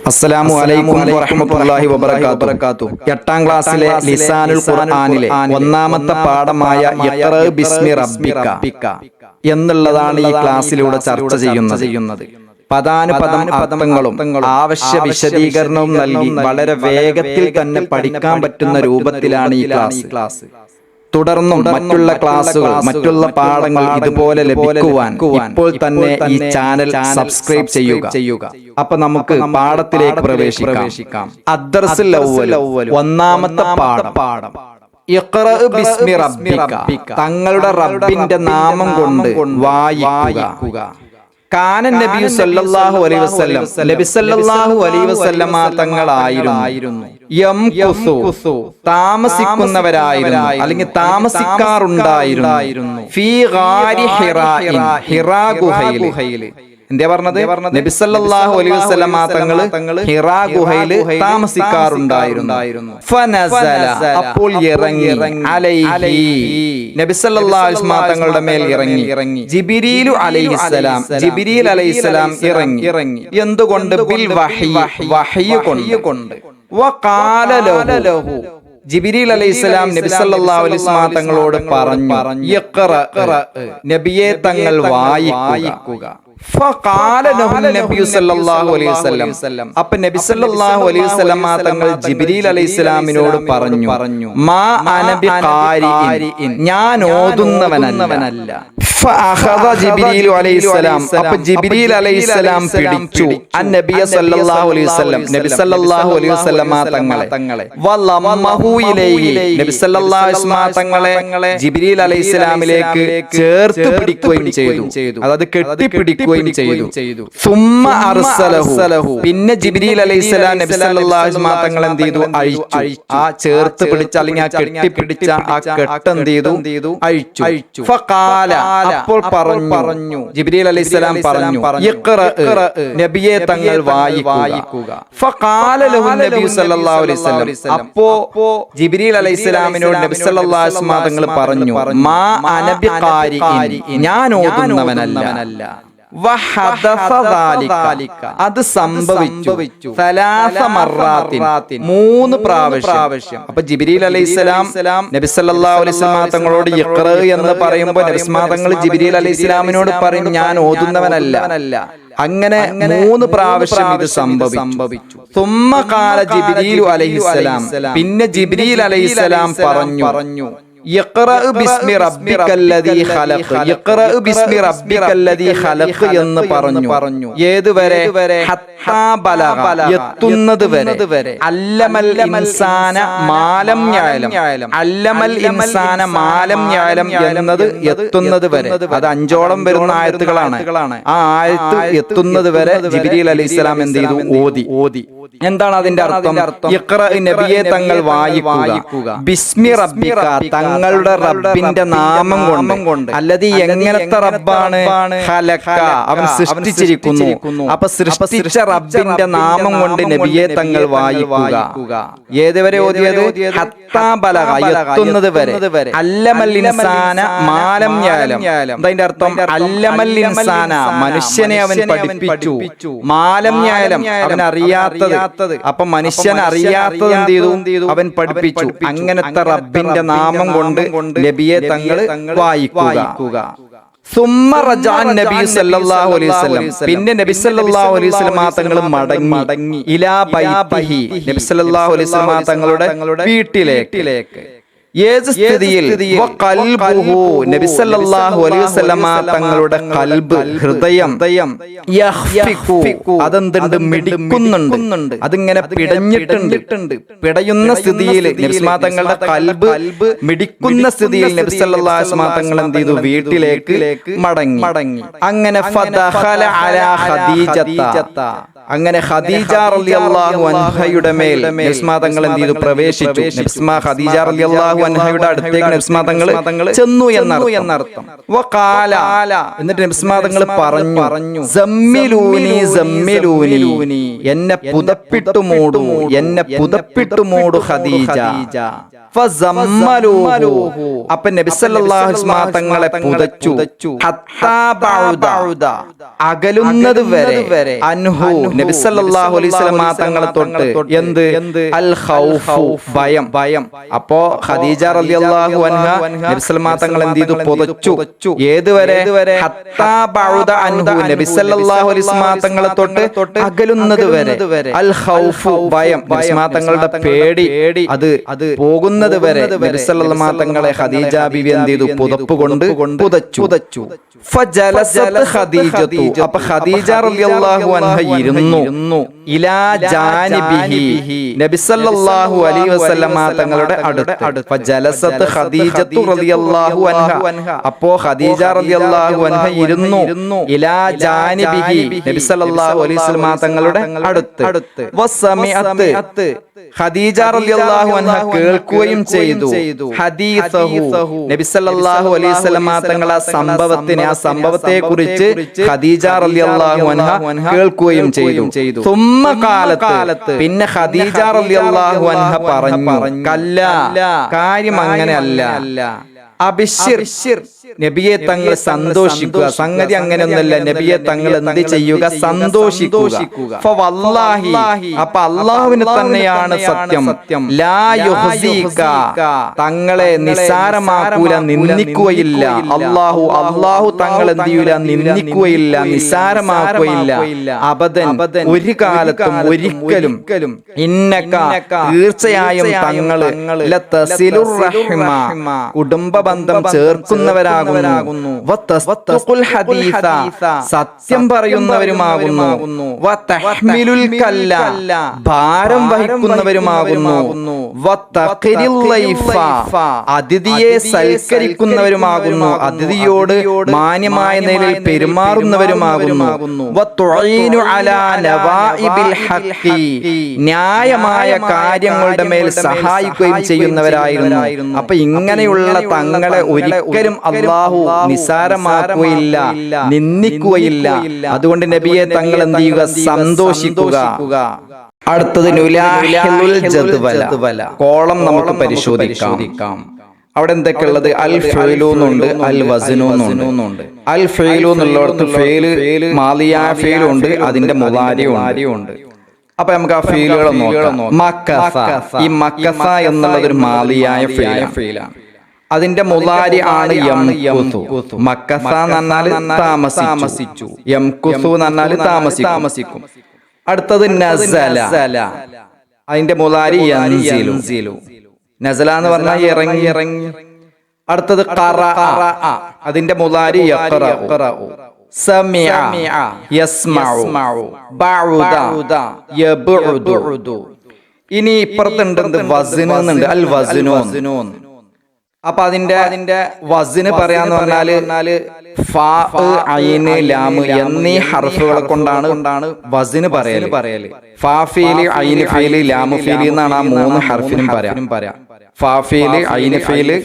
അസ്സലാമു അലൈക്കും വറഹ്മത്തുള്ളാഹി വബറകാതുഹു. 8ാം ക്ലാസ്സിലെ ലിസാനുൽ ഖുർആനിലെ ഒന്നാമത്തെ പാഠമായ ഇഖ്റ ബിസ്മി റബ്ബിക എന്നുള്ളതാണ് ഈ ക്ലാസ്സിലൂടെ ചർച്ച ചെയ്യുന്നത്. പദാനുപദം അർത്ഥങ്ങളും ആവശ്യ വിശദീകരണവും നൽകി വളരെ വേഗത്തിൽ തന്നെ പഠിക്കാൻ പറ്റുന്ന രൂപത്തിലാണ് ഈ ക്ലാസ്. തുടർന്നും മറ്റുള്ള ക്ലാസുകൾ, മറ്റുള്ള പാഠങ്ങൾ ഇതുപോലെ ലഭിക്കുവാൻ ഇപ്പോൾ തന്നെ ഈ ചാനൽ സബ്സ്ക്രൈബ് ചെയ്യുക. അപ്പൊ നമുക്ക് പാഠത്തിലേക്ക് പ്രവേശിക്കാം. അദ്ദർസുൽ അവ്വൽ, ഒന്നാമത്തെ പാഠം. ഇഖ്റ ബിസ്മി റബ്ബിക, തങ്ങളുടെ റബ്ബിന്റെ നാമം കൊണ്ട് വായിക്കുക. കാന നബി സല്ലല്ലാഹു അലൈഹി വസല്ലം, നബി സല്ലല്ലാഹു അലൈഹി വസല്ലമ തങ്ങളായിരുന്നു യംകുസു, താമസിക്കുന്നവരായിരുന്നു അല്ലെങ്കിൽ താമസിക്കാറുണ്ടായിരുന്നു ഫീ ഗാരി ഹിറാഇൻ, ഹിറാ ഗുഹയിൽ. എന്താ പറഞ്ഞത്? നബി സല്ലല്ലാഹു അലൈഹി വസല്ലമ തങ്ങൾ ഹിറാ ഗുഹയിൽ താമസിക്കാറുണ്ടായിരുന്നു. ഫനസല, അപ്പോൾ ഇറങ്ങി, അലൈഹി, നബി സല്ലല്ലാഹു അലൈഹി വസല്ലമ തങ്ങളുടെ മേൽ ഇറങ്ങി. ജിബ്രീൽ അലൈഹിസ്സലാം, ജിബ്രീൽ അലൈഹിസ്സലാം ഇറങ്ങി. എന്തുകൊണ്ട്? ബിൽ വഹ്യ് കൊണ്ട്. വഖാല ലഹു, ജിബ്രീൽ അലൈഹിസ്സലാം നബി സല്ലല്ലാഹു അലൈഹി വസല്ലമ തങ്ങളോട് പറഞ്ഞു, ഇഖ്റ, നബിയെ തങ്ങൾ വായിക്കുക. ഫഖാല ലഹു നബി സല്ലല്ലാഹു അലൈഹി വസല്ലം, അപ്പോൾ നബി സല്ലല്ലാഹു അലൈഹി വസല്ലമ തങ്ങൾ ജിബ്രീൽ അലൈഹിസ്സലാമിനോട് പറഞ്ഞു, മാ അന ബിഖാരിഇൻ, ഞാൻ ഓതുന്നവനല്ല. ഫഅഖദ ജിബ്രീൽ അലൈഹിസ്സലാം, അപ്പോൾ ജിബ്രീൽ അലൈഹിസ്സലാം പിടിച്ചു നബി സല്ലല്ലാഹു അലൈഹി വസല്ലം, നബി സല്ലല്ലാഹു അലൈഹി വസല്ലമ തങ്ങളെ. വലമ്മഹു ഇലൈഹി, നബി സല്ലല്ലാഹു അലൈഹി വസല്ലമ തങ്ങളെ ജിബ്രീൽ അലൈഹിസ്സലാമിലേക്ക് ചേർത്ത് പിടിക്കുകയും ചെയ്തു, അതായത് കെട്ടിപ്പിടിക്കുകയും ചെയ്തു. സുമ്മ അർസലഹു, പിന്നെ ജിബ്രീൽ അലൈഹിസ്സലാം നബി സല്ലല്ലാഹു അലൈഹി വസല്ലമ തങ്ങൾ എന്ത് ചെയ്തു? അഴിച്ചു. ആ ചേർത്ത് പിടിച്ച അല്ലെങ്കിൽ ആ കെട്ടിപ്പിടിച്ച ആ കെട്ട് എന്ത് ചെയ്തു? അഴിച്ചു. ഫഖാല, അപ്പോൾ പറഞ്ഞു, ജിബ്രീൽ അലൈഹിസ്സലാം പറഞ്ഞു, ഇഖ്റ, നബിയെ തങ്ങൾ വായിക്കുക. ഫഖാല ലഹു നബി സല്ലല്ലാഹു അലൈഹി വസല്ലം, അപ്പോ ജിബ്രീൽ അലൈഹിസ്സലാമിനോട് നബി സല്ലല്ലാഹു അലൈഹി വസല്ലം തങ്ങൾ പറഞ്ഞു, മാ അന ബിഖാരിഇൻ, ഞാൻ ഓതുന്നവനല്ല. അത് സംഭവിച്ചു സലാസ മർറാത്തിൻ, 3 പ്രാവശ്യം. അപ്പൊ ജിബ്രീൽ അലൈഹിസ്സലാം നബി സല്ലല്ലാഹു അലൈഹി വസല്ലം തങ്ങളോട് ഇഖ്റ എന്ന് പറയുമ്പോൾ നബി തങ്ങൾ ജിബ്രീൽ അലൈഹിസ്സലാമിനോട് പറയും, ഞാൻ ഓതുന്നവനല്ല. അങ്ങനെ 3 പ്രാവശ്യം ഇത് സംഭവിച്ചു. സുമ്മ ഖാല ജിബ്രീൽ അലൈഹിസ്സലാം, പിന്നെ ജിബ്രീൽ അലൈഹിസ്സലാം പറഞ്ഞു, ഇഖ്റ ബിസ്മി റബ്ബിക്കല്ലദീ ഖലഖ്, ഇഖ്റ ബിസ്മി റബ്ബിക്കല്ലദീ ഖലഖ് എന്ന് പറഞ്ഞു. ഏതുവരെ? ഹത്താ ബലഗ, എത്തുന്നത് വരെ. അല്ലമൽ ഇൻസാന മാലം യഅലം, അല്ലമൽ ഇൻസാന മാലം യഅലം എന്നത് എത്തുന്നത് വരെ. അത് 5ഓളം വരുന്ന ആയത്തുകളാണ്. ആ ആയത്ത് എത്തുന്നത് വരെ ജിബ്രീൽ അലൈഹിസ്സലാം എന്ത് ചെയ്തു? ഓതി. എന്താണ് അതിന്റെ അർത്ഥം? ഇഖ്റ, നബിയെ തങ്ങൾ വായിക്കുക. ബിസ്മി റബ്ബിക, തങ്ങളുടെ റബ്ബിന്റെ നാമം കൊണ്ട്. അല്ലതി, എങ്ങനത്തെ റബ്ബാണ്? ഖലഖ, അവൻ സൃഷ്ടിച്ചിരിക്കുന്നു. അപ്പൊ സൃഷ്ടിച്ച റബ്ബിന്റെ നാമം കൊണ്ട് നബിയെ തങ്ങൾ വായിക്കുക. ഏതുവരെ ഓതിയത്? ഹത്താ ബലഗ, എത്തുന്നത് വരെ. അല്ലമൽ ഇൻസാന മാലം യഅലം, അതിന്റെ അർത്ഥം അല്ലമൽ ഇൻസാന, മനുഷ്യനെ അവൻ പഠിപ്പിച്ചു. മാലം യഅലം, അവൻ അറിയാത്തത്. അപ്പൊ മനുഷ്യൻ അറിയാത്തത് എന്ത് ചെയ്തു? അവൻ പഠിപ്പിച്ചു. അങ്ങനത്തെ റബ്ബിന്റെ നാമം കൊണ്ട് നബിയെ തങ്ങൾ വായിക്കുക. സുമ്മ റജഅൻ നബി സല്ലല്ലാഹു അലൈഹി വസല്ലം, പിന്നെ നബി സല്ലല്ലാഹു അലൈഹി വസല്ലം തങ്ങൾ മടങ്ങി. ഇലാ ബൈതിഹി, നബി സല്ലല്ലാഹു അലൈഹി വസല്ലം തങ്ങളുടെ വീട്ടിലേക്ക്. ഏത് സ്ഥിതിയിൽ? വഖൽബുഹു, നബി സല്ലല്ലാഹു അലൈഹി വസല്ലം തങ്ങളുടെ ഖൽബ്, ഹൃദയം, യഖ്ഫിഖു, അതെന്തുണ്ട്? മിടിക്കുന്നുണ്ട്. അതിങ്ങനെ പിടഞ്ഞിട്ടുണ്ട്. പിടയുന്ന സ്ഥിതിയിൽ നബി തങ്ങളുടെ ഖൽബ് മിടിക്കുന്ന സ്ഥിതിയിൽ നബി സല്ലല്ലാഹു അലൈഹി വസല്ലം തങ്ങൾ എന്ത് ചെയ്തു? വീട്ടിലേക്ക് മടങ്ങി. അങ്ങനെ ഫദഖല അലാ ഖദീജത, അങ്ങനെ ഖദീജ റളിയല്ലാഹു അൻഹയുടെ മേൽ നബി തങ്ങൾ എന്ത് ചെയ്തു? പ്രവേശിച്ചു. നബി ഖദീജ റളിയല്ലാഹു അൻഹയുടെ അടുത്തേക്ക് നബി തങ്ങൾ ചെന്നു എന്നർത്ഥം. വഖാല, എന്നിട്ട് നബി തങ്ങൾ പറഞ്ഞു, സമ്മിലൂനി, എന്നെ പുതപ്പിട്ടു മൂടു ഖദീജ. ഫസമ്മലൂഹു അപ്പൊ നബി സല്ലല്ലാഹു അലൈഹി വസല്ലം തങ്ങളെ പുതച്ചു ഹത്താ ബഅദ അകലുന്നത് വരെ അൻഹു നബി സല്ലല്ലാഹു അലൈഹി വസല്ലം തങ്ങളെ തൊട്ട് എന്ത് അൽ ഖൗഫു ഭയം അപ്പോ ഖദീജ റളിയല്ലാഹു അൻഹ നബി സല്ലല്ലാഹു തങ്ങൾ എന്ത് ചെയ്തു പുതച്ചു ഏതുവരെ ഹത്താ ബഅദ അൻഹു നബി സല്ലല്ലാഹു അലൈഹി വസല്ലം തങ്ങളെ തൊട്ട് അകലുന്നത് വരെ അൽ ഖൗഫു ഭയം നബി സല്ലല്ലാഹു തങ്ങളുടെ പേടി അത് പോകുന്നത് വരെ നബി സല്ലല്ലാഹു തങ്ങളെ ഖദീജ ബീവി എന്ത് ചെയ്തു പുതപ്പ് കൊണ്ട് പുതച്ചു ഫജലസത് ഖദീജത്തു അപ്പൊ ഖദീജ റളിയല്ലാഹു അൻഹ ഇരുന്നു ഇലാ ജാനിബിഹി നബി സല്ലല്ലാഹു അലൈഹി വസല്ലമ തങ്ങളുടെ അടുത്ത് ഫജലസത് ഖദീജത്തു റളിയല്ലാഹു അൻഹ അപ്പോ ഖദീജ റളിയല്ലാഹു അൻഹ ഇരുന്നു ഇലാ ജാനിബിഹി നബി സല്ലല്ലാഹു അലൈഹി വസല്ലമ തങ്ങളുടെ അടുത്ത് വസമിഅത്ത് ഖദീജ റളിയല്ലാഹു അൻഹ കേൾക്കുകയും ചെയ്തു ഹദീസഹു നബി സല്ലല്ലാഹു അലൈഹി വസല്ലമ തങ്ങളുടെ ആ സംഭവത്തെ കുറിച്ച് ഖദീജ റളിയല്ലാഹു അൻഹ കേൾക്കുകയും ചെയ്തു സുമ്മ കാലത്ത് പിന്നെ ഖദീജ റളിയല്ലാഹു അൻഹ പറഞ്ഞു കല്ല കാര്യം അങ്ങനെയല്ല അബിശ്ശിർ നബിയെ തങ്ങൾ സന്തോഷിക്കുക സംഗതി അങ്ങനെയൊന്നല്ല നബിയെ തങ്ങൾ എന്ത് ചെയ്യുക സന്തോഷിക്കുക ഫവല്ലാഹി അപ്പൊ അല്ലാഹുവിന് തന്നെയാണ് സത്യം ലാ യുഹ്സിക തങ്ങളെ നിസാരമാക്കൂല നിന്ദിക്കുകയില്ല അല്ലാഹു തങ്ങൾ എന്ത് ചെയ്യൂല നിന്ദിക്കുകയില്ല നിസാരമാക്കുകയില്ല അബദൻ ഒരു കാലത്തും ഒരിക്കലും ഇന്നക തീർച്ചയായും തങ്ങള് ലതസിലുർ റഹ്മ കുടുംബബന്ധം ചേർക്കുന്നവരാകുന്നു വതസ്തുഖുൽ ഹദീസ സത്യം പറയുന്നവരുമാകുന്നു വതഹ്മിലുൽ കല്ല ഭാരം വഹിക്കുന്നവരുമാകുന്നു വതഖിരിൽ ലൈഫ അതിഥിയെ സൽക്കരിക്കുന്നവരുമാകുന്നു അതിഥിയോട് മാന്യമായ നിലയിൽ പെരുമാറുന്നവരുമാകുന്നു വതുഈനു അലാ നവാഇബിൽ ഹഖി ന്യായമായ കാര്യങ്ങളുടെ മേൽ സഹായിക്കുകയും ചെയ്യുന്നവരായിരുന്നു അപ്പൊ ഇങ്ങനെയുള്ള തങ്ങളെ ഒരിക്കലും അല്ലാഹു നിസാരമാക്കുകയില്ല നിന്ദിക്കുകയില്ല അതുകൊണ്ട് നബിയെ തങ്ങൾ എന്ത് ചെയ്യുക സന്തോഷിക്കുക അടുത്തത് നുലാഹിലുൽ ജദ്വല കോളം നമുക്ക് പരിശോധിക്കാം അവിടെ എന്തൊക്കെയുള്ളത് അൽ ഫഇലു എന്നുണ്ട് അൽ വസ്നു എന്നുണ്ട് അൽ ഫഇലു എന്നുള്ളടത്ത് ഫഇല് മാദിയായ ഫഇലു ഉണ്ട് അതിന്റെ മുദാരിഉ ഉണ്ട് അപ്പൊ നമുക്ക് ആ ഫീലുകൾ നോക്കാം മക്കസ ഈ മക്കസ എന്നുള്ളത് ഒരു മാദിയായ ഫീലാണ് അതിന്റെ മുദാരി ആണ് യംകുസു മക്കസ എന്ന് പറഞ്ഞാൽ താമസിച്ചു യംകുസു എന്ന് പറഞ്ഞാൽ താമസിക്കും അടുത്തത് നസല അതിന്റെ മുദാരി യൻസിലു നസല എന്ന് പറഞ്ഞാൽ ഇറങ്ങി അടുത്തത് ഖറഅ അതിന്റെ മുദാരി യഖറഉ സമിഅ യസ്മഉ ബഅദ യബ്ഉദു ഇനി ഇപ്പുറത്തുണ്ട് വസ്ന എന്നുണ്ട് അൽ വസ്നു അപ്പൊ അതിന്റെ വസ്ന് പറയാന്ന് പറഞ്ഞാല് ഫാ ഐന് ലാം എന്നീ ഹർഫുകളെ കൊണ്ടാണ് വസ്ന് പറയല് ഫാ ഫീല് ഐന് ഫീല് ലാം ഫീല് എന്നാണ് ആ മൂന്ന് ഹർഫിനും പറയാം ഫാ ഫീല് ഐന് ഫീല്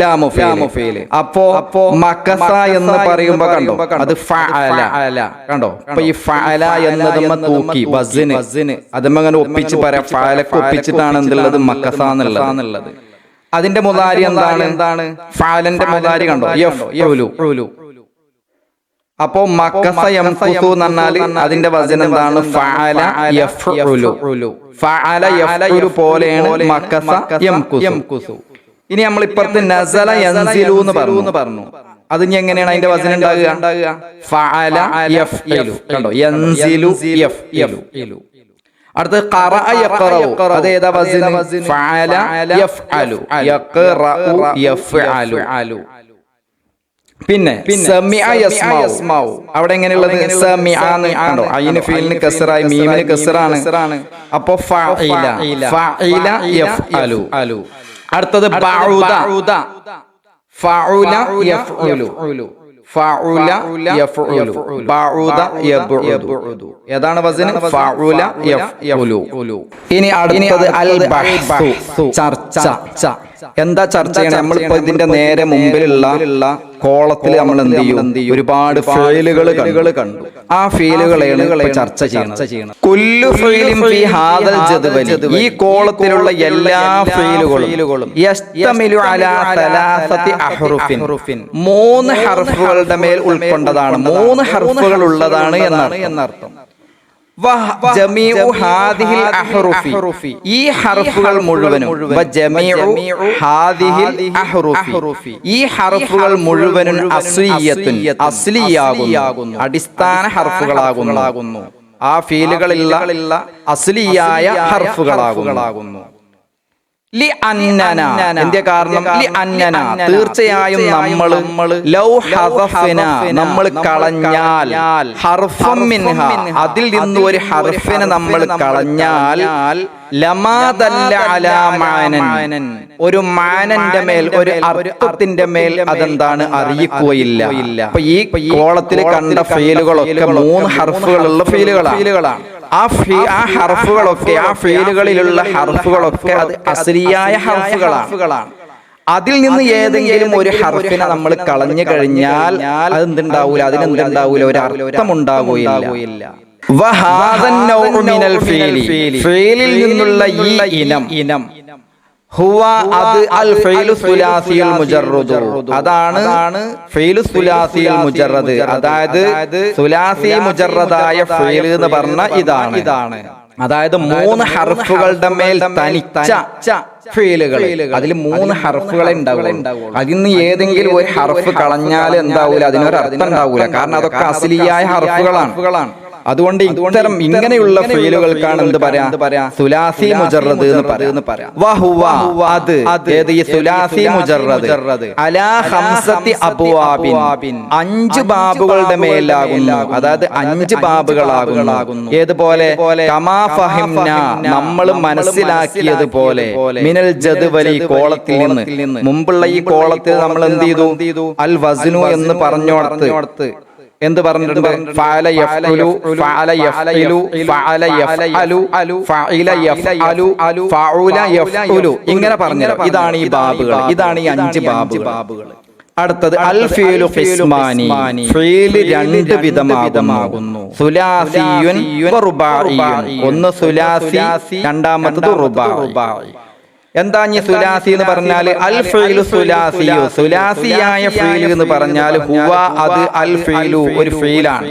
ലാം ഫീല് അപ്പോ മക്കസ എന്ന് പറയുമ്പോ കണ്ടോ അത് ഫഅല കണ്ടോ അപ്പൊ ഈ ഫഅല എന്നതുമ്മ തൂക്കി വസ്ന് അതുമ്മ അങ്ങനെ ഒപ്പിച്ച് പറയാം ഫഅലക്ക് ഒപ്പിച്ചിട്ടാണ് എന്തുള്ളത് മക്കസ എന്നുള്ളത് അതിന്റെ മുദാരി എന്താണ് ഫഅലന്റെ മുദാരി കണ്ടോ യഫ്ഉലു അപ്പോ മക്കസ യംകുസു എന്ന് പറഞ്ഞാൽ അതിന്റെ വസന എന്താണ് ഫഅല യഫ്ഉലു പോലെയാണ് മക്കസ യംകുസു ഇനി നമ്മൾ ഇപ്പുറത്ത് നസല യൻസിലു എന്ന് പറഞ്ഞു അത് ഇനി എങ്ങനെയാണ് അതിന്റെ വസന ഉണ്ടാകുക ഫഅല യഫ്ഉലു കണ്ടോ യൻസിലു യഫ്ഉലു അടുത്ത ഖറഅ യഖറഉ അത് ഏതാ വസ്ന ഫഅല യഫ്അലു യഖറഉ യഫ്അലു പിന്നെ സമിഅ യസ്മഉ അവിടെ എങ്ങനെയുള്ളത് സമിഅ എന്ന് കണ്ടോ ഐന് ഫീലിന് കസ്റായി മീമിന് കസ്റാണ് അപ്പോൾ ഫഅഇല യഫ്അലു അടുത്തത് ബഅദ ഫഅല യഫ്ഉലു ഫഅല യഫ്ഉലു ബഅദ യബ്ഉദു ഏതാണ് വസ്ന ഫഅല യഫ്ഉലു ഇനി അടുത്തത് അൽ ബഹ്സു ചർച്ച എന്താ ചർച്ച ചെയ്യണം? നമ്മളിപ്പോ ഇതിന്റെ നേരെ മുമ്പിലുള്ള കോളത്തിൽ നമ്മൾ എന്ത് ചെയ്യും? ഒരുപാട് ഫീലുകൾ കണ്ടു. ആ ഫീലുകളെയാണ് ഇപ്പൊ ചർച്ച ചെയ്യണം. കുല്ലു ഫീലിൻ ഫീ ഹാദൽ ജദ്വലി, ഈ കോളത്തിലുള്ള എല്ലാ ഫീലുകളും യസ്തമിലു അലാ സലാസതി അഹ്റുഫിൻ, 3 ഹർഫുകളുടെ മേൽ ഉൾക്കൊണ്ടതാണ്, 3 ഹർഫുകൾ ഉള്ളതാണ് എന്നർത്ഥം. ജമീഉ ഹാദിഹിൽ അഹ്റുഫി, ഈ ഹർഫുകൾ മുഴുവനും, ജമീഉ ഹാദിഹിൽ അഹ്റുഫി, ഈ ഹർഫുകൾ മുഴുവനും അസ്ലിയത്തുൻ, അസ്ലിയാകുന്നു, അടിസ്ഥാന ഹർഫുകളാകുന്നു. ആ ഫീലുകളിലുള്ള അസ്ലിയായ ഹർഫുകളാകുന്നു. ലി അന്നന, എന്തിയ കാരണം? ലി അന്നന, തീർച്ചയായും നമ്മൾ ലൗ ഹദഫന, നമ്മൾ കളഞ്ഞാൽ, ഹർഫം മിൻഹ, അതിൽ നിന്ന് ഒരു ഹർഫിനെ നമ്മൾ കളഞ്ഞാൽ, ലമാ ദല്ല അലാ മാനൻ, ഒരു മാനന്റെ മേൽ, ഒരു അർത്ഥത്തിന്റെ മേൽ അതെന്താണ്? അറിയിക്കുകയില്ല. അപ്പൊ ഈ കോളത്തിൽ കണ്ട ഫീലുകളൊക്കെ 3 ഹർഫുകളുള്ള ഫീലുകളാണ്. ആ ഹർഫുകളൊക്കെ, ആ ഫീലുകളിലുള്ള ഹർഫുകളൊക്കെ അത് അസ്ലിയായ ഹർഫുകളാണ്. അതിൽ നിന്ന് ഏതെങ്കിലും ഒരു ഹർഫിനെ നമ്മൾ കളഞ്ഞു കഴിഞ്ഞാൽ അതെന്തുണ്ടാവൂല, അതിനെന്തുണ്ടാവൂല, ഒരു അർത്ഥമുണ്ടാവുകയില്ല. ഫീലിൽ നിന്നുള്ള ഈ ഇനം ഹുവ, അത് അൽ ഫീലു സുലാസിയുൽ മുജറദ്, അതാണ് ഫീലു സുലാസിയുൽ മുജറദ്. അതായത് സുലാസി മുജറദായ ഫീൽ എന്ന് പറഞ്ഞ ഇതാണ്. അതായത് 3 ഹർഫുകളുടെ മേൽ തനിച്ച ഫീലുകൾ, അതിൽ 3 ഹർഫുകളെ ഉണ്ടാവുള്ളൂ. അതിൽ നിന്ന് ഏതെങ്കിലും ഒരു ഹർഫ് കളഞ്ഞാൽ എന്താവൂല, അതിനൊരു അർത്ഥം ഉണ്ടാവൂല. കാരണം അതൊക്കെ അസ്ലിയായ ഹർഫുകളാണ്. അതുകൊണ്ട് ഇത്തരം ഇങ്ങനെയുള്ള ഫീലുകൾക്കാണ് എന്ത് പറയാ? സുലാസി മുജറദ് എന്ന് പറയാം. വഹുവ, അത് ഏത്? ഈ സുലാസി മുജറദ് അലാ ഖംസതി അബ്വാബിൻ, 5 ബാബുകളുടെ മേലാകുന്നു. അതായത് 5 ബാബുകളാകുന്നു. ഏതുപോലെ? കമാ ഫഹിംന, നമ്മൾ മനസ്സിലാക്കിയതുപോലെ, മിനൽ ജദ്വലി, കോളത്തിൽ നിന്ന്. മുമ്പുള്ള ഈ കോളത്തിൽ നമ്മൾ എന്ത് ചെയ്തു? അൽ വസ്നു എന്ന് പറഞ്ഞോടത്ത് എന്ത് പറഞ്ഞിട്ടുണ്ട്? ഫഅല യഫ്അലു, ഫഅല യഫ്ഇലു, ഫഅല യഫ്അലു, ഫഅല യഫ്അലു, ഫഉല യഫ്ഉലു, ഇങ്ങനെ പറഞ്ഞു. ഇതാണ് ഈ ബാബുകൾ, ഇതാണ് ഈ 5 ബാബുകൾ. അടുത്തത് അൽ ഫീലു ഖിസ്മാനി, ഫീൽ 2 വിധമാകുന്നു. സുലാസിയുൻ വറുബാഇയുൻ, ഒന്ന് സുലാസി, രണ്ടാമത്തേത് റുബാഇ. എന്താ ഈ സുലാസി എന്ന് പറഞ്ഞാൽ? അൽ ഫീലു സുലാസിയു, സുലാസിയായ ഫീൽ എന്ന് പറഞ്ഞാൽ ഹുവ, അത് അൽ ഫീലു, ഒരു ഫീലാണ്.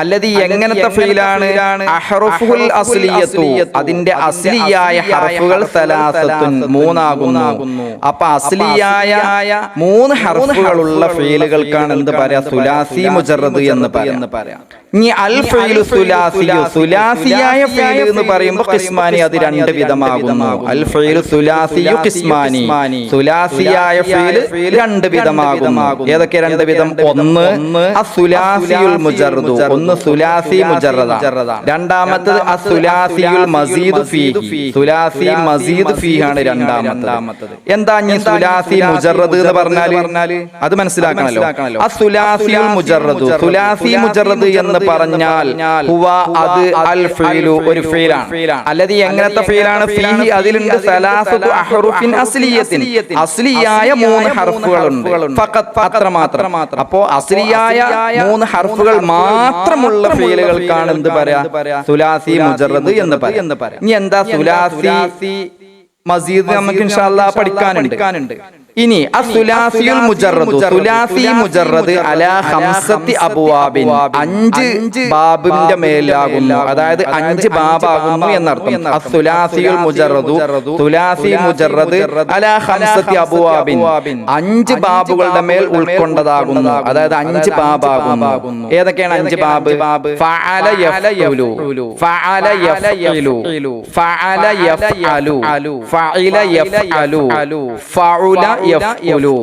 അല്ലതി, എങ്ങനത്തെ ഫീലാണ്? അഹ്റുഫുൽ അസ്ലിയത്തു, അതിന്റെ അസ്ലിയായ ഹർഫുകൾ സലാസത്തുൻ, 3 ആകുന്നു. അപ്പൊ അസ്ലിയായ 3 ഹർഫുകളുള്ള ഫീലുകൾക്കാണ് എന്ത് പറയാ? സുലാസി മുജറദ് എന്ന് പറയാം. ഇനി അൽ ഫീലു സുലാസിയു, സുലാസിയായ ഫീൽ എന്ന് പറയുമ്പോൾ ഖിസ്മാനി, അത് 2 വിധമാകുന്നു. അൽ ഫീലു സുലാസിയു ഖിസ്മാനി, സുലാസിയായ ഫീൽ 2 വിധമാകുന്നു. ഏതൊക്കെ 2 വിധം? ഒന്ന് അസ്സുലാസിയുൽ മുജറദ്, ഒന്ന് സുലാസി മുജറദ. രണ്ടാമത്തേത് അസ്സുലാസിയുൽ മസീദ് ഫീഹി, സുലാസി മസീദ് ഫീഹി ആണ് രണ്ടാമത്തേത്. എന്താ ഈ സുലാസി മുജറദ് എന്ന് പറഞ്ഞാൽ? അത് മനസ്സിലാക്കണല്ലോ. അസ്സുലാസിയുൽ മുജറദ്, സുലാസി മുജറദ് എന്ന് പറഞ്ഞാൽ ഹുവ, അത് അൽ ഫീലു, ഒരു ഫീലാണ്. അല്ലതി, എങ്ങനത്തെ ഫീലാണ്? ഫീഹി, അതിലുണ്ട് സലാസത്തു അഹ്റുഫിൻ അസ്ലിയത്തിൻ, അസ്ലിയായ 3 ഹർഫുകളുണ്ട്. ഫഖത്ത്, അത്രമാത്രം. അപ്പോ അസ്ലിയായ 3 ഹർഫുകൾ മാത്രമുള്ള ഫീലുകൾക്കാണ് എന്ത് പറയാ? സുലാസി മുജറദ് എന്ന് പറയാം. ഇനി എന്താ സുലാസി മസീദ്? നമുക്ക് ഇൻഷാ അല്ലാഹ് പഠിക്കാനുണ്ട്. ഇനി അസ്സുലാസിയുൽ മുജറദ്, സുലാസി മുജറദ് അലാ ഖംസതി അബ്വാബിൻ, 5 ബാബിന്റെ മേലാകുന്നു. അതായത് 5 ബാബാകുന്നു എന്നർത്ഥം. അസ്സുലാസിയുൽ മുജറദ്, സുലാസി മുജറദ് അലാ ഖംസതി അബ്വാബിൻ, 5 ബാബുകളുടെ മേൽ ഉൾക്കൊണ്ടതാകുന്നു. അതായത് 5 ബാബാകുന്നു. ഏതൊക്കെയാണ് 5 ബാബ്? ഫഅല യഫ്ഉലു, ഫഅല യഫ്ഇലു, ഫഅല യഫ്അലു, ഫഇല യഫ്അലു, ഫഉല യഫ്ഉലു.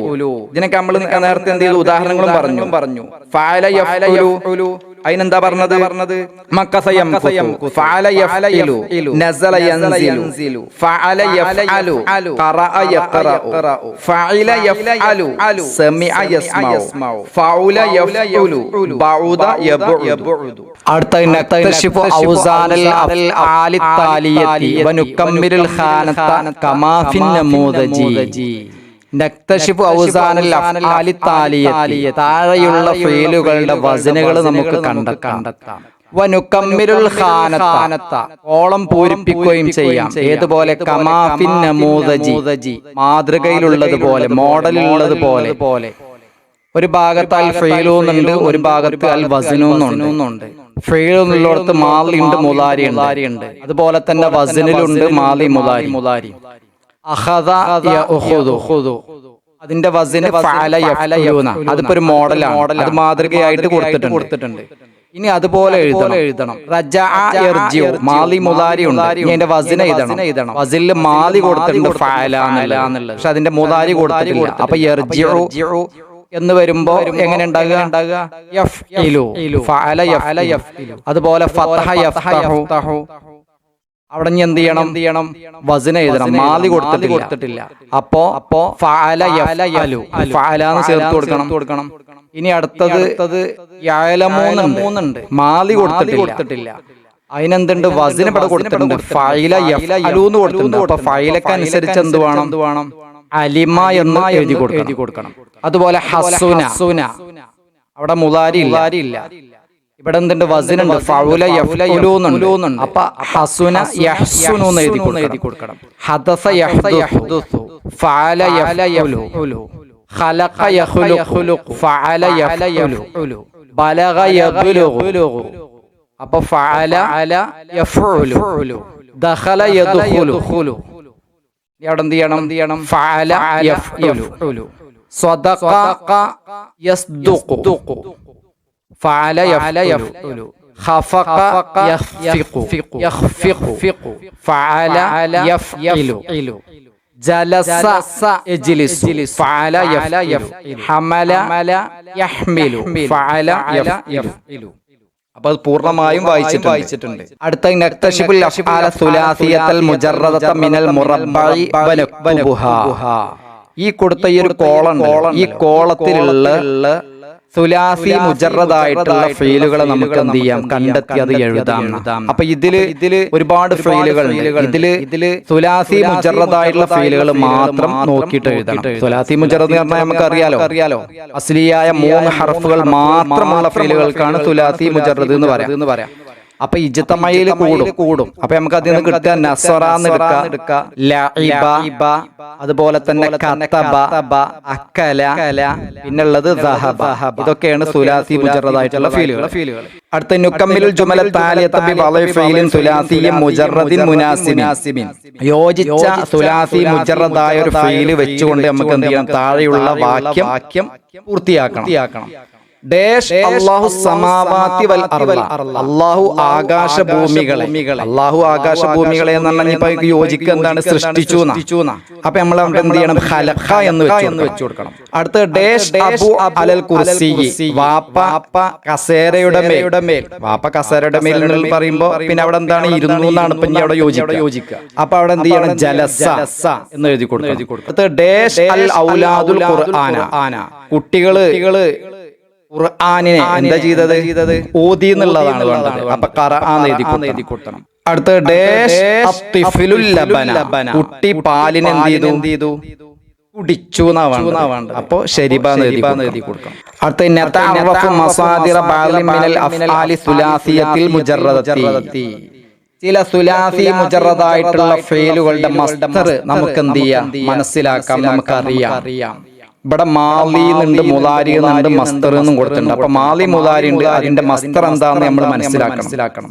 ഇതിനൊക്കെ നമ്മൾ നേരത്തെ എന്ത് ചെയ്തു? ഉദാഹരണങ്ങളും പറഞ്ഞു. ഫഅല യഫ്ഉലു, അതിനെന്താ പറഞ്ഞത് മക്കസ യംകുസു ഫഅല യഫ്ഇലു നസല യൻസിലു ഫഅല യഫ്അലു ഖറഅ യഖറഉ ഫഅല യഫ്അലു സമിഅ യസ്മഉ ഫഉല യഫ്ഉലു ബഉദ യബ്ഉദു. അടുത്ത നക്തശിഫു ഔസാനൽ അഫ്ആലി താലിയതി വനുകമ്മിലുൽ ഖാനത കമാ ഫിൻ നമൂദജി. നക്തശിഫു ഔസാനൽ അഫ്ആലി താലിയതി താഴെയുള്ള ഫീലുകളുടെ വസനുകൾ നമുക്ക് കണ്ടെത്താം. വനുകമ്മിലുൽ ഖാനത ഓളം പൂരിപ്പിക്കുകയും ചെയ്യാം. ഏതുപോലെ കമാ ഫിൻ നമൂദജി മാതൃകയിലുള്ളതുപോലെ മോഡലിലുള്ളതുപോലെ. ഒരു ഭാഗത്ത് അൽ ഫീലൂന്നുണ്ട്, ഒരു ഭാഗത്ത് അൽ വസനൂന്നുണ്ട്. ഫീലുള്ളിടത്ത് മാലി ഉണ്ട്, മുലാരി ഉണ്ട്. അതുപോലെ തന്നെ വസനിലുണ്ട് മാലി മുലാരി. അഖദ യഖുദു അതിന്റെ വസന് ഫഅല യഫ്അലൂന. അതിപ്പോ ഒരു മോഡലാണ്, അത് മാതൃകയായിട്ട് കൊടുത്തിട്ടുണ്ട്. ഇനി അതുപോലെ എഴുതണം. റജഅ യർജിഉ മാലി മുലാരി ഉണ്ട്. ഇനി അതിന്റെ വസന എഴുതണം. വസനിൽ മാലി കൊടുത്തിട്ടുണ്ട് ഫഅല എന്നുള്ളത്, പക്ഷെ അതിന്റെ മുലാരി കൊടുത്തിട്ടില്ല. അപ്പൊ യർജിഉ എന്ന് വരുമ്പോ എങ്ങനെ ഉണ്ടാകുക? യഫ്ഇലു ഫഅല യഫ്ഇലു. അതുപോലെ ഫതഹ യഫ്തഹു അവിടെ എന്ത് ചെയ്യണം? വസന എഴുതണം. മാലി കൊടുത്തിട്ടില്ല. അപ്പോ ഫഅല യഫ്അലു ഫഅല എന്ന് ചേർത്ത് കൊടുക്കണം. ഇനി അടുത്തത് യഅലമൂന്നുണ്ട്. മാലി കൊടുത്തിട്ടില്ല. അതിനെന്തുണ്ട്? വസന ഇവിടെ കൊടുത്തിട്ടുണ്ട്. ഫഅല യഫ്അലു എന്ന് കൊടുത്തിട്ടുണ്ട്. അപ്പൊ ഫഅലക്ക് അനുസരിച്ച് എന്ത് വേണം? അലിമ എന്ന് എഴുതി കൊടുക്കണം. അതുപോലെ ഹസുന അവിടെ മുലാരി ഇല്ല. ഇവിടെ എന്തുണ്ട്? വസനുണ്ട്. ഫഉല യഫ്ഉലുന്നുണ്ട്. അപ്പൊ ഹസുന യഹ്സുനു എന്ന് എഴുതി കൊടുക്കണം. ഹദസ യഹ്ദുസു ഫഅല യഫ്ഉലു ഖലഖ യഖ്ലുഖു ഫഅല യഫ്ഉലു ബലഗ യബ്ലുഗു. അപ്പൊ ഫഅല യഫ്ഉലു ദഖല യദ്ഖുലു. അവിടെ എന്ത് ചെയ്യണം? ഫഅല യഫ്ഉലു സ്വദഖ യസ്ദുഖു ഫഅല യഫ്ഉലു ഖഫഖ യഖ്ഫിഖു ഫഅല യഫ്ഇലു ജലസ യജ്ലിസു ഫഅല യഫ്ഇലു ഹമല യഹ്മിലു ഫഅല യഫ്ഇലു. അപ്പൊ അത് പൂർണ്ണമായും വായിച്ചിട്ടുണ്ട്. അടുത്ത നക്തശിഫുൽ അഫ്ആല സുലാസിയത്തൽ മുജറദത മിനൽ മുറബ്ബഇ വനക്തുബുഹാ. ഈ കൊടുത്ത ഈ ഒരു കോളം, ഈ കോളത്തിലുള്ള സുലാസി മുജറദായിട്ടുള്ള ഫീലുകളെ നമുക്ക് എന്ത് ചെയ്യാം? കണ്ടെത്തി അത് എഴുതാം. അപ്പൊ ഇതില് ഒരുപാട് ഫീലുകൾ ഉണ്ട്. ഇതില് സുലാസി മുജറദായിട്ടുള്ള ഫീലുകൾ മാത്രം നോക്കിയിട്ട് എഴുതണം. സുലാസി മുജറദ് എന്ന് പറഞ്ഞാൽ നമുക്ക് അറിയാലോ, അസ്ലിയായ 3 ഹർഫുകൾ മാത്രമുള്ള ഫീലുകൾക്കാണ് സുലാസി മുജറദ് എന്ന് പറയാം. അപ്പൊ ഇജ്തമയിൽ കൂടും. അപ്പൊ നമുക്ക് അതിൽ നിന്ന് കിട്ടുക നസറാന്ന് എടുക്കാം, ലഇബ, അതുപോലെ തന്നെ കതബ, അക്കല, പിന്നുള്ളത് ദഹബ. ഇതൊക്കെയാണ് സുലാസി മുജറദായിട്ടുള്ള ഫീലുകൾ. അടുത്ത നുകമ്മിലുൽ ജുമല താലിയത ബി വളഇ ഫീലിൻ സുലാസിയ്യിൻ മുജറദിൻ മുനാസിബിൻ. യോജിച്ച സുലാസി മുജറദായ ഒരു ഫീല് വെച്ചുകൊണ്ട് നമുക്ക് എന്ത് ചെയ്യണം? താഴെയുള്ള വാക്യം പൂർത്തിയാക്കണം. ഡേഷ് അല്ലാഹു സമാവാതി വൽ അർള. അല്ലാഹു ആകാശഭൂമികളെ എന്ന് പറഞ്ഞാൽ ഇപ്പൊ യോജിക്കുക എന്താണ്? സൃഷ്ടിച്ചു. അപ്പൊ നമ്മൾ എന്ത് ചെയ്യണം? ഖലഖ എന്ന് വെച്ചു കൊടുക്കണം. അടുത്ത ഡേഷ് അബു അലൽ കുർസി. വാപ്പ കസേരയുടെ മേൽ. വാപ്പ കസേരയുടെ മേൽ എന്ന് പറയുമ്പോ പിന്നെ അവിടെ എന്താണ്? ഇരുന്നു എന്നാണ് ഇപ്പൊ അവിടെ യോജിക്കുക. അപ്പൊ അവിടെ എന്ത് ചെയ്യണം? ജലസ എന്ന് എഴുതി കൊടുക്കണം. അടുത്ത ഡേഷ് അൽ ഔലാദുൽ ഖുർആന. കുട്ടികള് ഖുർആനിനെ എന്താ ചെയ്തത്? ഓതി എന്നുള്ളതാണ് വേണ്ടത്. അപ്പൊ ഖുർആൻ എഴുതി കൊടുക്കണം. അടുത്ത ഡേഷ് അത്തിഫിലുൽ ലബന. കുട്ടി പാലിനെ എന്ത് ചെയ്തു? കുടിച്ചു എന്നാ വേണ്ടത്. അപ്പൊ ശരിബ എഴുതി കൊടുക്കണം. അടുത്ത നതഅറഫു മസാദിറ ബഅദി മിനൽ അഫ്ആലി സുലാസിയത്തിൽ മുജറദത്തി. ചില സുലാസി മുജറദായിട്ടുള്ള ഫീലുകളുടെ മസ്ദർ നമുക്ക് എന്ത് ചെയ്യാം? മനസ്സിലാക്കാം, നമുക്കറിയാം. ഇവിടെ മാലി എന്നുണ്ട്, മുലാരി എന്നുണ്ട്, മസ്തർ എന്നും കൊടുത്തിട്ടുണ്ട്. അപ്പൊ മാലി മുലാരി ഉണ്ട്, അതിന്റെ മസ്തർ എന്താന്ന് നമ്മൾ മനസ്സിലാക്കണം.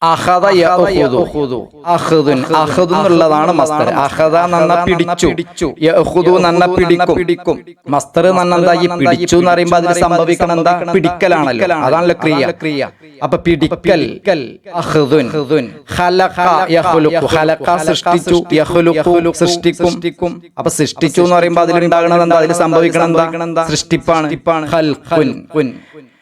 അഖദ യഖുദു അഖദ് എന്നുള്ളതാണ് മസ്തർ. അഖദ നന്ന പിടിച്ചു, യഖുദു നന്ന പിടിക്കും. മസ്തർ നന്ന എന്താ? ഈ പിടിച്ചു എന്ന് പറയുമ്പോ അതിൽ സംഭവിക്കണം എന്താ? പിടിക്കലാണല്ലോ, അതാണല്ലോ ക്രിയ. അപ്പൊ പിടിക്കൽ അഖദുൻ. ഖലഖ യഖ്ലുഖു ഖലഖ സൃഷ്ടിച്ചു, യഖ്ലുഖു സൃഷ്ടിക്കും. അപ്പൊ സൃഷ്ടിച്ചു എന്ന് പറയുമ്പോ അതിൽ ഉണ്ടാകണത് എന്താ? അതിൽ സംഭവിക്കണം എന്താ? സൃഷ്ടിപ്പാണ്. ഖൽഖുൻ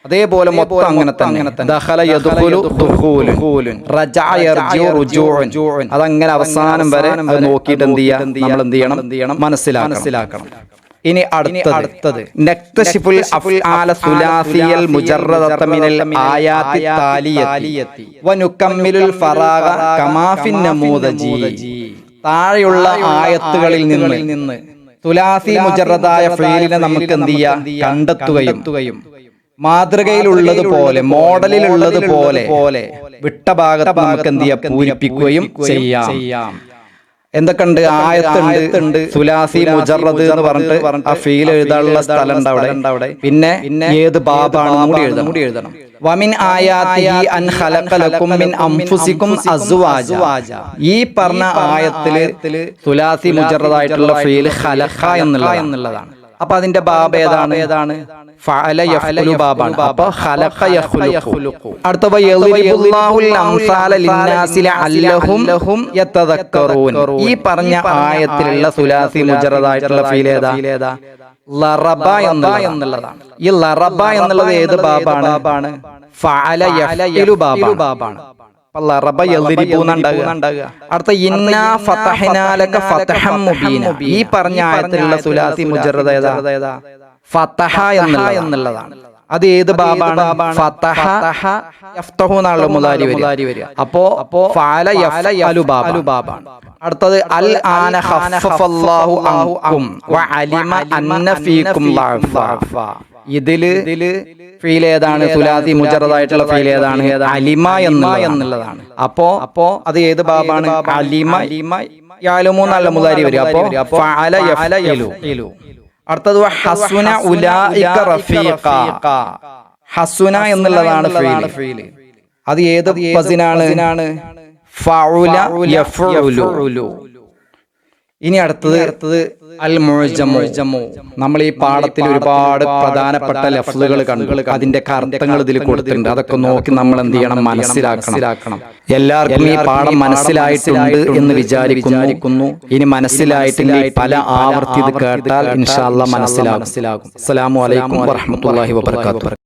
അതേപോലെ മൊത്തം അങ്ങനെ തന്നെ ദഖല യദ്ഖുലു ദുഖൂലുൻ റജഅ യർജിഉ റുജൂഉൻ അതങ്ങനെ അവസാനം വരെ അത് നോക്കിയിട്ട് എന്ത് ചെയ്യണം മനസ്സിലാക്കണം. ഇനി അടുത്തത് നക്തശിഫുൽ അഫ്ആല സുലാസിയൽ മുജറദത മിനൽ ആയാതി താലിയത്തി വനുകമ്മിലുൽ ഫറാഗ കമാ ഫിൻ നമൂദജി. താഴെയുള്ള ആയത്തുകളിൽ നിന്ന് സുലാസി മുജറദായ ഫീലിനെ നമുക്ക് എന്ത് ചെയ്യാം കണ്ടെത്തുകയും മാതൃകയിലുള്ളതുപോലെ മോഡലിലുള്ളതുപോലെ വിട്ട ഭാഗത്ത് നമുക്ക് എന്ത് ചെയ്യാം പൂരിപ്പിക്കുകയും ചെയ്യാം. എന്തൊക്കെയുണ്ട്? ആയത്തുണ്ട്, സുലാസി മുജറദ് എന്ന് പറഞ്ഞിട്ട് ആ ഫീൽ എഴുതാനുള്ള സ്ഥലം ഉണ്ട് അവിടെ. പിന്നെ ഏത് ബാബാണെന്ന് കൂടി എഴുതണം. വമിൻ ആയാതിഹി അൻ ഖലഖ ലക്കും മിൻ അൻഫുസികും അസ്വാജ. ഈ പറഞ്ഞ ആയത്തില് സുലാസി മുജറദായിട്ടുള്ള ഫീൽ ഖലഖ എന്നുള്ളതാണ്. അപ്പൊ അതിന്റെ ബാബ് ഏതാണ്? ഫഅല യഫ്ഉലു ബാബാണ്. അപ്പൊ ഖലഖ യഖ്ലുഖു. അടുത്ത യളിബുല്ലാഹുൽ അംസാല ലിന്നാസി ലഅല്ലഹും യതദക്കറൂൻ. ഈ പറഞ്ഞ ആയത്തിലുള്ള സുലാസി മുജറദായിട്ടുള്ള ഫീൽ ഏതാ? ലറബ എന്നുള്ളതാണ്. ഈ ലറബ എന്നുള്ളത് ഏത് ബാബാണ്? ഫഅല യഫ്ഉലു ബാബാണ്. ലറബ യളിബു ഉണ്ടാകുക. അടുത്ത ഇന്നാ ഫതഹ്നാ ലക ഫതഹം മുബീന. ഈ പറഞ്ഞ ആയത്തിലുള്ള സുലാസി മുജറദ് ഏതാ? ഫതഹ എന്നുള്ളതാണ്. അത് ഏത് ബാബാണ്? ഫതഹ യഫ്തഹു എന്നുള്ള മുദാരി വരിക. അപ്പോ ഫഅല യഫ്അലു ബാബാണ്. അടുത്തത് അൽ ആന ഖഫഫല്ലാഹു അൻകും വഅലിമ അന്ന ഫീകും ലഅഫ. ഇതില് ഫീൽ ഏതാണ്? സുലാസി മുജറദായിട്ടുള്ള ഫീൽ ഏതാണ്? അലിമ എന്നുള്ളതാണ്. അപ്പോ അത് ഏത് ബാബാണ്? അലിമ യഅലമു എന്നുള്ള മുദാരി വരിക. അപ്പോ ഫഅല യഫ്അലു. അടുത്തത് ഹസുന ഉലൈക റഫീഖ. ഹസുന എന്നുള്ളതാണ് ഫീൽ. അത് ഏത് വസിനാണ്? ഫഉല യഫ്ഉലു. ഇനി അടുത്തത് അൽ മുഅ്ജമു. നമ്മൾ ഈ പാഠത്തിൽ ഒരുപാട് പ്രധാനപ്പെട്ട ലഫ്ലുകൾ കണ്ടു. അതിന്റെ അർത്ഥങ്ങൾ ഇതിൽ കൊടുത്തിട്ടുണ്ട്. അതൊക്കെ നോക്കി നമ്മൾ എന്ത് ചെയ്യണം? മനസ്സിലാക്കണം. എല്ലാവർക്കും ഈ പാഠം മനസ്സിലായിട്ടുണ്ട് എന്ന് വിചാരിക്കുന്നു. ഇനി മനസ്സിലായിട്ടില്ലെങ്കിൽ പല ആവർത്തി ഇത് കേട്ടാൽ ഇൻഷാ അല്ലാഹ് മനസ്സിലാകും. അസ്സലാമു അലൈക്കും വറഹ്മത്തുള്ളാഹി വബറകാതുഹു.